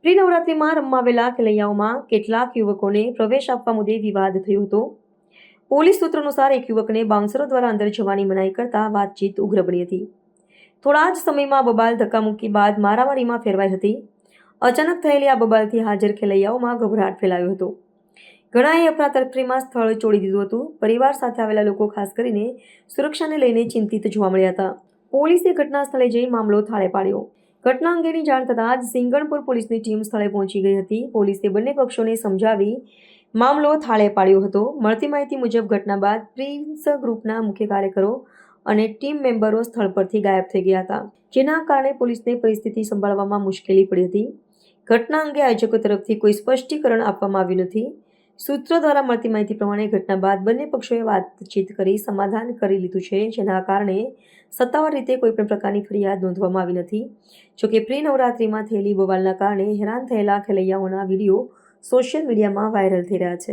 Pre નવરાત્રિમાં રમવા આવેલા ખેલૈયાઓમાં કેટલાક યુવકોને પ્રવેશ આપવા મુદ્દે વિવાદ થયો હતો. પોલીસ સૂત્રો અનુસાર એક યુવકને બાઉન્સરો દ્વારા અંદર જવાની મનાઈ કરતા વાતચીત ઉગ્ર બની હતી. થોડા જ સમયમાં બબાલ ધક્કામુક્કી બાદ મારામારીમાં ફેરવાઈ હતી. અચાનક થયેલી આ બબાલથી હાજર ખેલૈયાઓમાં ગભરાટ ફેલાયો હતો. ઘણાએ અફરાતફરીમાં સ્થળ છોડી દીધું હતું. પરિવાર સાથે આવેલા લોકો ખાસ કરીને સુરક્ષાને લઈને ચિંતિત જોવા મળ્યા હતા. પોલીસે ઘટના સ્થળે જઈ મામલો થાળે પાડ્યો. ઘટના અંગેની જાણ થતાં જ સિંગણપુર પોલીસની ટીમ સ્થળે પહોંચી ગઈ હતી. પોલીસે બંને પક્ષોને સમજાવી મામલો થાળે પાડ્યો હતો. મળતી માહિતી મુજબ ઘટના બાદ પ્રિન્સ ગ્રુપના મુખ્ય કાર્યકરો અને ટીમ મેમ્બરો સ્થળ પરથી ગાયબ થઈ ગયા હતા, જેના કારણે પોલીસને પરિસ્થિતિ સંભાળવામાં મુશ્કેલી પડી હતી. ઘટના અંગે આયોજકો તરફથી કોઈ સ્પષ્ટીકરણ આપવામાં આવ્યું નથી. સૂત્રો દ્વારા મળતી માહિતી પ્રમાણે ઘટના બાદ બંને પક્ષોએ વાતચીત કરી સમાધાન કરી લીધું છે, જેના કારણે સત્તાવાર રીતે કોઈપણ પ્રકારની ફરિયાદ નોંધવામાં આવી નથી. જોકે પ્રી નવરાત્રિમાં થયેલી બવાલના કારણે હેરાન થયેલા ખેલૈયાઓના વિડીયો સોશિયલ મીડિયામાં વાયરલ થઈ રહ્યા છે.